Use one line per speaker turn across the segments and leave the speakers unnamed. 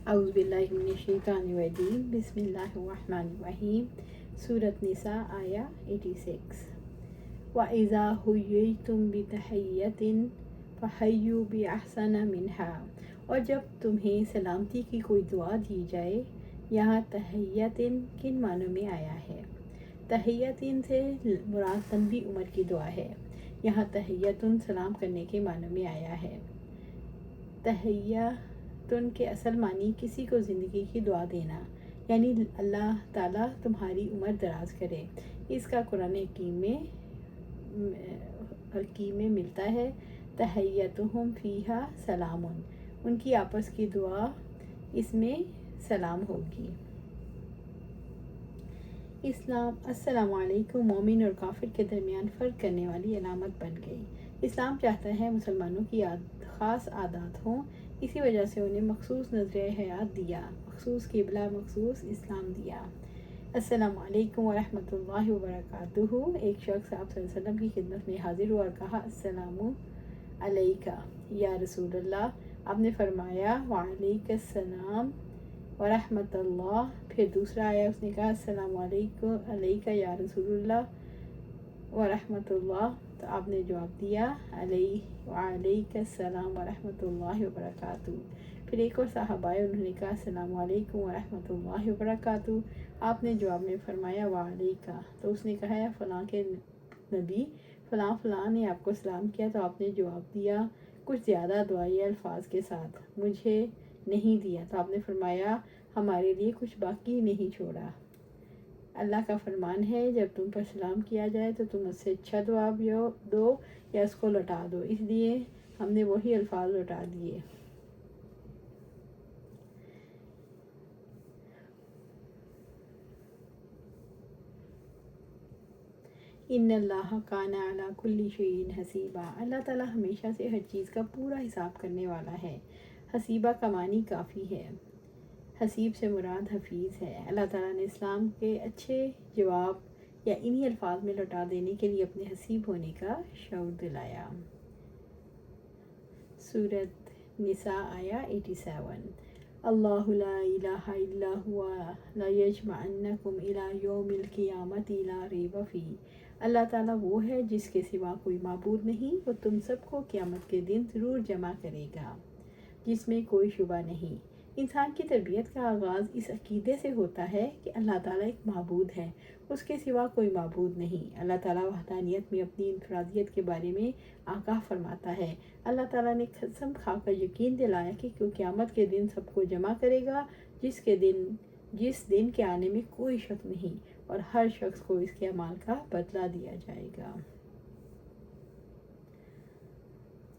اعوذ باللہ من الشیطان الرجیم بسم اللہ الرحمن الرحیم سورۃ نساء آیا 86۔ وَإِذَا حُيِّيتُم بِتَحِيَّةٍ فَحَيُّوا بِأَحْسَنَ مِنْهَا، اور جب تمہیں سلامتی کی کوئی دعا دی جائے۔ یہاں تحیّتن کن معنوں میں آیا ہے؟ تحیّتن سے مراد لمبی عمر کی دعا ہے۔ یہاں تحیّتن سلام کرنے کے معنوں میں آیا ہے۔ تحیّتن کے اصل معنی کسی کو زندگی کی دعا دینا، یعنی اللہ تعالیٰ تمہاری عمر دراز کرے۔ اس کا قرآن حکیم میں ملتا ہے تحیّتہم فیہا سلام، ان کی آپس کی دعا اس میں سلام ہوگی۔ السلام علیکم مومن اور کافر کے درمیان فرق کرنے والی علامت بن گئی۔ اسلام چاہتا ہے مسلمانوں کی خاص عادات ہوں، اسی وجہ سے انہیں مخصوص نظریہ حیات دیا، مخصوص قبلہ، مخصوص اسلام دیا۔ السلام علیکم ورحمۃ اللہ وبرکاتہ۔ ایک شخص آپ صلی اللہ علیہ وسلم کی خدمت میں حاضر ہوا اور کہا السلام علیکہ یا رسول اللہ۔ آپ نے فرمایا وعلیکم السلام ورحمۃ اللہ۔ پھر دوسرا آیا، اس نے کہا السلام علیکم علیکہ یا رسول اللہ ورحمۃ اللہ، تو آپ نے جواب دیا وعلیکم السلام ورحمۃ اللہ وبرکاتہ۔ پھر ایک اور صاحب آئے، انہوں نے کہا السلام علیکم ورحمۃ اللہ وبرکاتہ۔ آپ نے جواب میں فرمایا وعلیکہ، تو اس نے کہا فلاں کے نبی فلاں فلاں نے آپ کو سلام کیا، تو آپ نے جواب دیا کچھ زیادہ دعائیہ الفاظ کے ساتھ، مجھے نہیں دیا، تو آپ نے فرمایا ہمارے لیے کچھ باقی نہیں چھوڑا۔ اللہ کا فرمان ہے جب تم پر سلام کیا جائے تو تم اس سے اچھا جواب دو یا اس کو لوٹا دو، اس لیے ہم نے وہی الفاظ لوٹا دیے۔ ان اللہ کان علی کل شیء حسیبا، اللہ تعالیٰ ہمیشہ سے ہر چیز کا پورا حساب کرنے والا ہے۔ حسیبہ کا معنی کافی ہے، حسیب سے مراد حفیظ ہے۔ اللہ تعالیٰ نے اسلام کے اچھے جواب یا انہی الفاظ میں لوٹا دینے کے لیے اپنے حسیب ہونے کا شعور دلایا۔ سورۃ نساء آیا 87۔ اللہ لا الہ الا ہوا لیجمعنکم الی یوم القیامۃ لا ریب فیہ، اللہ تعالیٰ وہ ہے جس کے سوا کوئی معبود نہیں، وہ تم سب کو قیامت کے دن ضرور جمع کرے گا جس میں کوئی شبہ نہیں۔ انسان کی تربیت کا آغاز اس عقیدے سے ہوتا ہے کہ اللہ تعالیٰ ایک معبود ہے، اس کے سوا کوئی معبود نہیں۔ اللہ تعالیٰ وحدانیت میں اپنی انفرادیت کے بارے میں آگاہ فرماتا ہے۔ اللہ تعالیٰ نے قسم کھا کر یقین دلایا کہ قیامت کے دن سب کو جمع کرے گا، جس دن کے آنے میں کوئی شک نہیں، اور ہر شخص کو اس کے اعمال کا بدلہ دیا جائے گا۔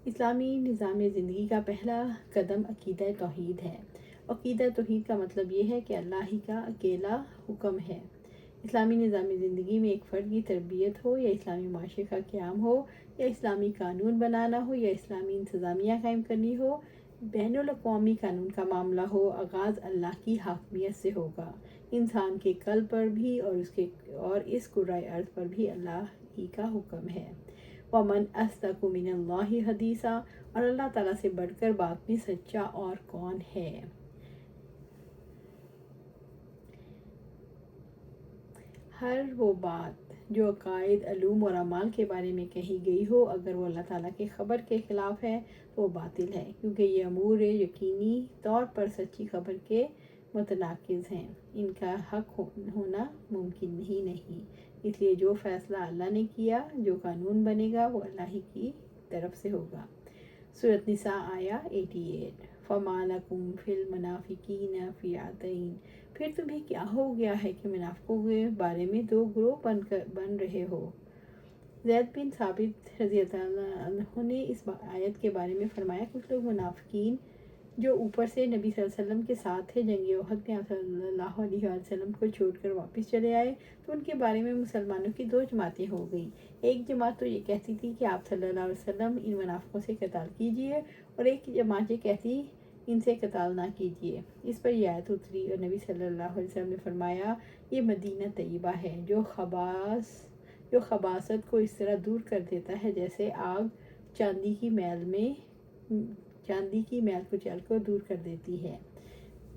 اسلامی نظام زندگی کا پہلا قدم عقیدہ توحید ہے۔ عقیدہ توحید کا مطلب یہ ہے کہ اللہ ہی کا اکیلا حکم ہے۔ اسلامی نظام زندگی میں ایک فرد کی تربیت ہو، یا اسلامی معاشرے کا قیام ہو، یا اسلامی قانون بنانا ہو، یا اسلامی انتظامیہ قائم کرنی ہو، بین الاقوامی قانون کا معاملہ ہو، آغاز اللہ کی حاکمیت سے ہوگا۔ انسان کے قلب پر بھی اور اس کرۂ ارض پر بھی اللہ ہی کا حکم ہے۔ وَمَنْ أَصْدَقُ مِنَ اللَّهِ حَدِيثًا، اور اللہ تعالیٰ سے بڑھ کر بات میں سچا اور کون ہے۔ ہر وہ بات جو عقائد، علوم اور اعمال کے بارے میں کہی گئی ہو، اگر وہ اللہ تعالیٰ کی خبر کے خلاف ہے تو وہ باطل ہے، کیونکہ یہ امور یقینی طور پر سچی خبر کے متناقض ہیں، ان کا حق ہونا ممکن ہی نہیں۔ اس لیے جو فیصلہ اللہ نے کیا، جو قانون بنے گا، وہ اللہ ہی کی طرف سے ہوگا۔ سورۃ نساء آیا 88۔ فَمَا لَكُمْ فِي الْمُنَافِقِينَ فِئَتَيْنِ، پھر تمہیں کیا ہو گیا ہے کہ منافقوں کے بارے میں دو گروہ بن رہے ہو۔ زید بن ثابت رضی اللہ عنہ نے اس آیت کے بارے میں فرمایا کچھ لوگ منافقین جو اوپر سے نبی صلی اللہ علیہ وسلم کے ساتھ تھے، جنگ احد میں آپ صلی اللہ علیہ وسلم کو چھوڑ کر واپس چلے آئے، تو ان کے بارے میں مسلمانوں کی دو جماعتیں ہو گئیں۔ ایک جماعت تو یہ کہتی تھی کہ آپ صلی اللہ علیہ وسلم ان منافقوں سے قتال کیجئے، اور ایک جماعت یہ کہتی ان سے قتال نہ کیجیے۔ اس پر یہ آیت اتری اور نبی صلی اللہ علیہ وسلم نے فرمایا یہ مدینہ طیبہ ہے جو خباثت کو اس طرح دور کر دیتا ہے جیسے آگ چاندی کی میل کو جل کر دور کر دیتی ہے۔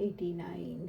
89।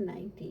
90।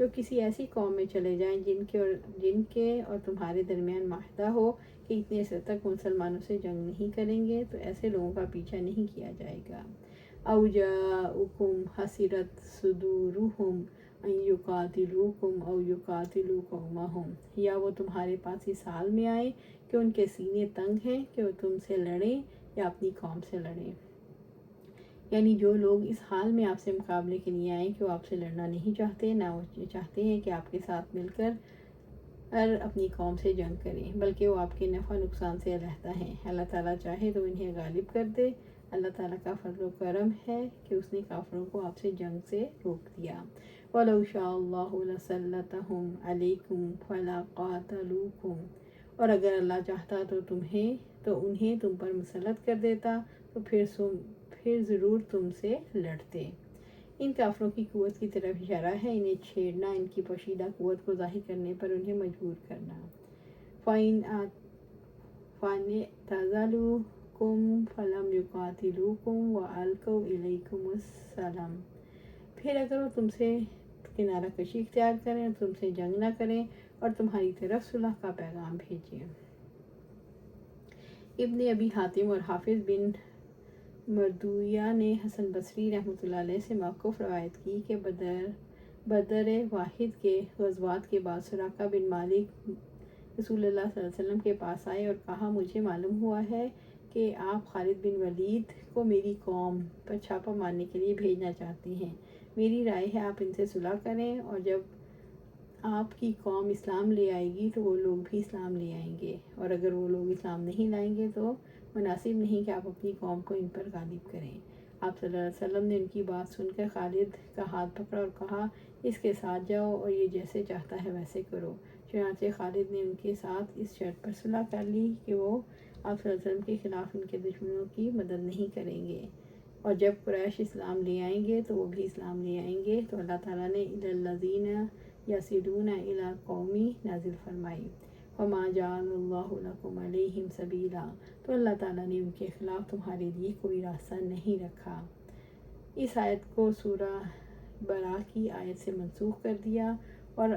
جو کسی ایسی قوم میں چلے جائیں جن کے اور تمہارے درمیان معاہدہ ہو کہ اتنے عرصے تک مسلمانوں سے جنگ نہیں کریں گے، تو ایسے لوگوں کا پیچھا نہیں کیا جائے گا۔ او جاءکم حسرت صدورہم ان یقاتلوکم او یقاتلوا قومہم، یا وہ تمہارے پاس اس حال میں آئے کہ ان کے سینے تنگ ہیں کہ وہ تم سے لڑیں یا اپنی قوم سے لڑیں۔ یعنی جو لوگ اس حال میں آپ سے مقابلے کے لیے آئیں کہ وہ آپ سے لڑنا نہیں چاہتے، نہ وہ یہ چاہتے ہیں کہ آپ کے ساتھ مل کر اپنی قوم سے جنگ کریں، بلکہ وہ آپ کے نفع نقصان سے علیحدہ ہیں۔ اللہ تعالیٰ چاہے تو انہیں غالب کر دے۔ اللہ تعالیٰ کا فضل و کرم ہے کہ اس نے کافروں کو آپ سے جنگ سے روک دیا۔ وَلَوْ شَاءَ اللَّهُ لَسَلَّطَهُمْ عَلَيْكُمْ فَلَقَاتَلُوكُمْ، اور اگر اللہ چاہتا تو انہیں تم پر مسلط کر دیتا، تو پھر ضرور تم سے لڑتے۔ ان کافروں کی قوت کی طرف اشارہ ہے، انہیں چھیڑنا، ان کی پوشیدہ قوت کو ظاہر کرنے پر انہیں مجبور کرنا۔ فَإِنْ اعْتَزَلُوكُمْ فَلَمْ يُقَاتِلُوكُمْ وَأَلْقَوْا إِلَيْكُمُ السَّلَامَ، پھر اگر وہ تم سے کنارہ کشی اختیار کریں اور تم سے جنگ نہ کریں اور تمہاری طرف صلح کا پیغام بھیجیں۔ ابن ابی حاتم اور حافظ بن مردویہ نے حسن بصری رحمۃ اللہ علیہ سے موقوف روایت کی کہ بدر واحد کے غزوات کے بعد سراقہ بن مالک رسول اللہ صلی اللہ علیہ وسلم کے پاس آئے اور کہا، مجھے معلوم ہوا ہے کہ آپ خالد بن ولید کو میری قوم پر چھاپا مارنے کے لیے بھیجنا چاہتے ہیں۔ میری رائے ہے آپ ان سے صلح کریں، اور جب آپ کی قوم اسلام لے آئے گی تو وہ لوگ بھی اسلام لے آئیں گے، اور اگر وہ لوگ اسلام نہیں لائیں گے تو مناسب نہیں کہ آپ اپنی قوم کو ان پر غالب کریں۔ آپ صلی اللہ علیہ وسلم نے ان کی بات سن کر خالد کا ہاتھ پکڑا اور کہا، اس کے ساتھ جاؤ اور یہ جیسے چاہتا ہے ویسے کرو۔ چنانچہ خالد نے ان کے ساتھ اس شرط پر صلح کر لی کہ وہ آپ صلی اللہ علیہ وسلم کے خلاف ان کے دشمنوں کی مدد نہیں کریں گے، اور جب قریش اسلام لے آئیں گے تو وہ بھی اسلام لے آئیں گے۔ تو اللہ تعالیٰ نے اِلَى الَّذِينَ يَصِلُونَ إِلَىٰ قَوْمٍ نازل فرمائی، وَمَا جَعَلَ اللَّهُ لَكُمْ عَلَيْهِمْ سَبِيلًا، تو اللہ تعالیٰ نے ان کے خلاف تمہارے لیے کوئی راستہ نہیں رکھا۔ اس آیت کو سورہ برا کی آیت سے منسوخ کر دیا اور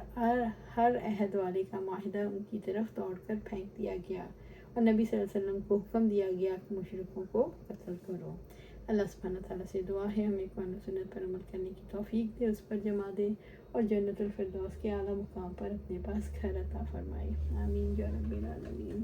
ہر عہد والے کا معاہدہ ان کی طرف دوڑ کر پھینک دیا گیا، اور نبی صلی اللہ علیہ وسلم کو حکم دیا گیا کہ مشرکوں کو قتل کرو۔ اللہ سبحانہ تعالیٰ سے دعا ہے ہمیں قرآن و سنت پر عمل کرنے کی توفیق دے، اس پر جمع دے، اور جنت الفردوس کے اعلیٰ مقام پر اپنے پاس گھر عطا فرمائے۔ آمین یا رب العالمین۔